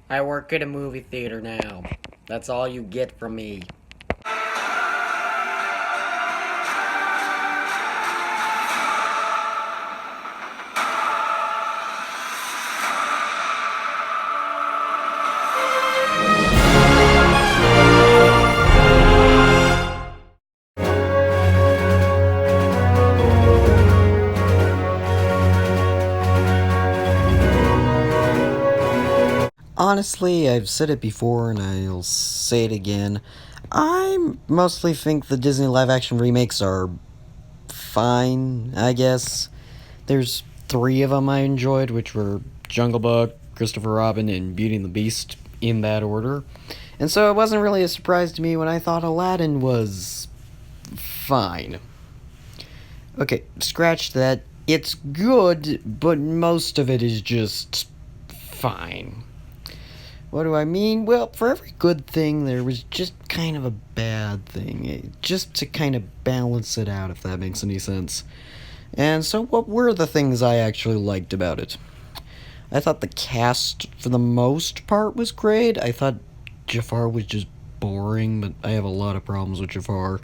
I work at a movie theater now. That's all you get from me. Honestly, I've said it before and I'll say it again. I mostly think the Disney live action remakes are fine, I guess. There's three of them I enjoyed, which were Jungle Book, Christopher Robin, and Beauty and the Beast, in that order. And so it wasn't really a surprise to me when I thought Aladdin was fine. Okay, scratch that. It's good, but most of it is just fine. What do I mean? Well, for every good thing, there was just kind of a bad thing. Just to kind of balance it out, if that makes any sense. And so, what were the things I actually liked about it? I thought the cast, for the most part, was great. I thought Jafar was just boring, but I have a lot of problems with Jafar.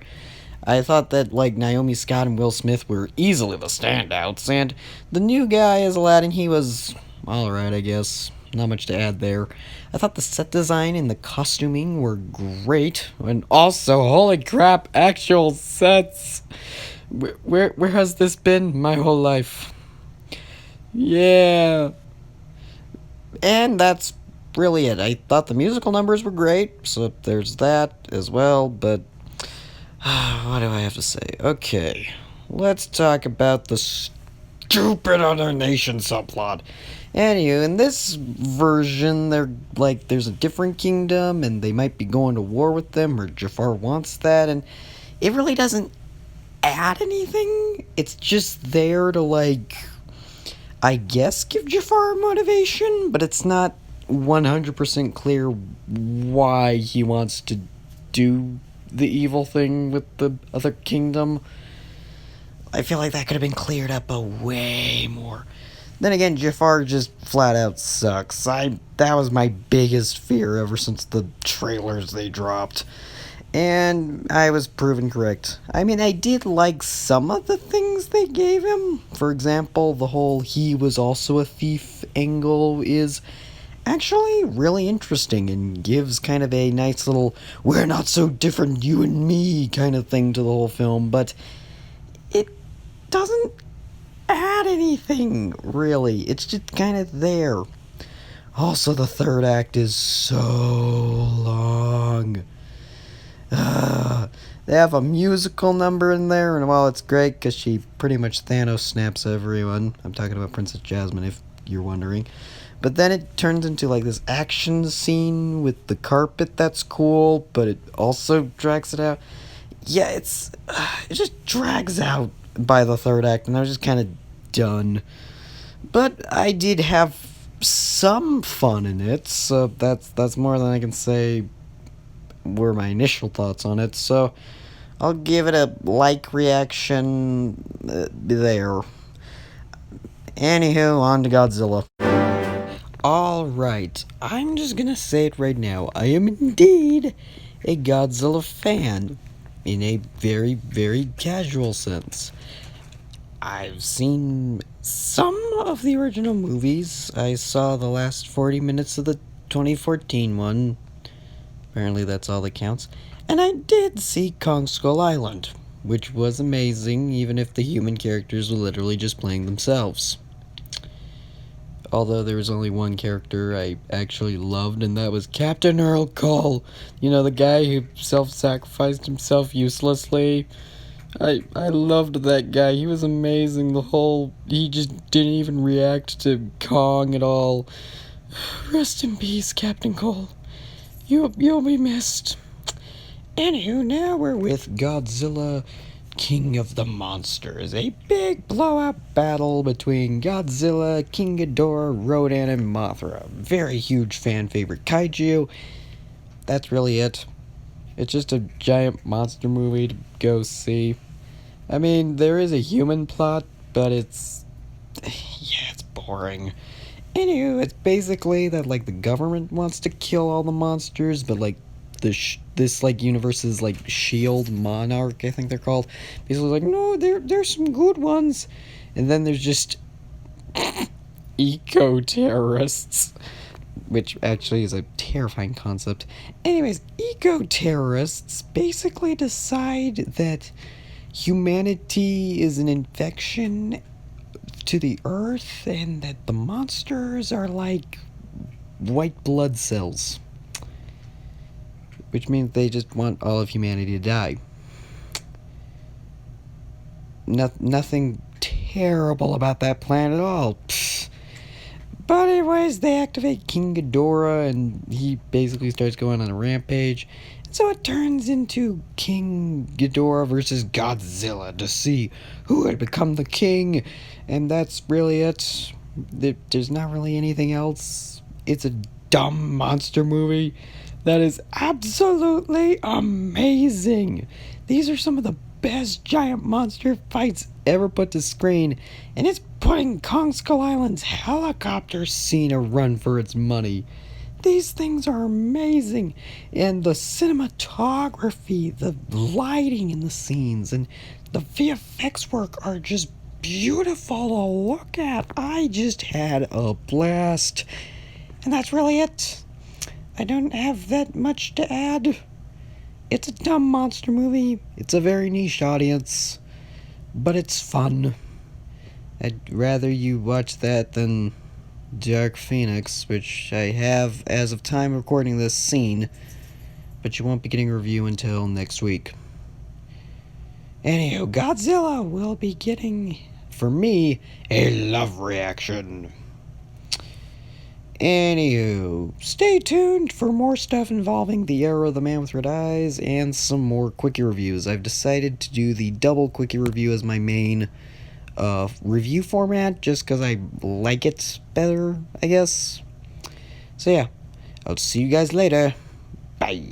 I thought that, like, Naomi Scott and Will Smith were easily the standouts, and the new guy as Aladdin, he was alright, I guess. Not much to add there. I thought the set design and the costuming were great, and also, holy crap, actual sets! Where has this been my whole life? Yeah. And that's really it. I thought the musical numbers were great, so there's that as well, but what do I have to say? Okay, let's talk about the stupid other nation subplot. Anywho, in this version, there's a different kingdom, and they might be going to war with them, or Jafar wants that, and it really doesn't add anything. It's just there to, like, I guess give Jafar motivation, but it's not 100% clear why he wants to do the evil thing with the other kingdom. I feel like that could have been cleared up a way more. Then again, Jafar just flat out sucks. That was my biggest fear ever since the trailers they dropped. And I was proven correct. I mean, I did like some of the things they gave him. For example, the whole he was also a thief angle is actually really interesting and gives kind of a nice little we're not so different, you and me kind of thing to the whole film, but it doesn't add anything, really. It's just kind of there. Also, the third act is so long. They have a musical number in there, and while it's great because she pretty much Thanos snaps everyone. I'm talking about Princess Jasmine, if you're wondering. But then it turns into like this action scene with the carpet that's cool, but it also drags it out. Yeah, it just drags out by the third act, and I was just kind of done. But I did have some fun in it, so that's more than I can say were my initial thoughts on it. So I'll give it a like reaction there. Anywho, on to Godzilla. Alright, I'm just gonna say it right now. I am indeed a Godzilla fan in a very, very casual sense. I've seen some of the original movies. I saw the last 40 minutes of the 2014 one. Apparently, that's all that counts. And I did see Kong Skull Island, which was amazing, even if the human characters were literally just playing themselves. Although there was only one character I actually loved, and that was Captain Earl Cole. You know, the guy who self-sacrificed himself uselessly. I loved that guy. He was amazing. He just didn't even react to Kong at all. Rest in peace, Captain Cole. You'll be missed. Anywho, now we're with Godzilla, King of the Monsters. A big blowout battle between Godzilla, King Ghidorah, Rodan, and Mothra. Very huge fan favorite kaiju. That's really it. It's just a giant monster movie to go see. I mean, there is a human plot, but it's... yeah, it's boring. Anywho, it's basically that like the government wants to kill all the monsters, but like this like universe's like shield monarch, I think they're called, basically like, no, there's some good ones, and then there's just eco terrorists, which actually is a terrifying concept. Anyways, eco terrorists basically decide that humanity is an infection to the earth and that the monsters are like white blood cells, which means they just want all of humanity to die. Nothing terrible about that plan at all. Pfft. But anyways, they activate King Ghidorah, and he basically starts going on a rampage. And so it turns into King Ghidorah versus Godzilla to see who had become the king. And that's really it. There's not really anything else. It's a dumb monster movie that is absolutely amazing. These are some of the best giant monster fights ever put to screen, and it's putting Kong Skull Island's helicopter scene a run for its money. These things are amazing, and the cinematography, the lighting in the scenes, and the VFX work are just beautiful to look at. I just had a blast, and that's really it. I don't have that much to add. It's a dumb monster movie. It's a very niche audience, but it's fun. I'd rather you watch that than Dark Phoenix, which I have as of time recording this scene, but you won't be getting a review until next week. Anywho, Godzilla will be getting, for me, a love reaction. Anywho, stay tuned for more stuff involving the era of the Man with Red Eyes and some more Quickie reviews. I've decided to do the double Quickie review as my main review format just because I like it better, I guess. So yeah, I'll see you guys later. Bye.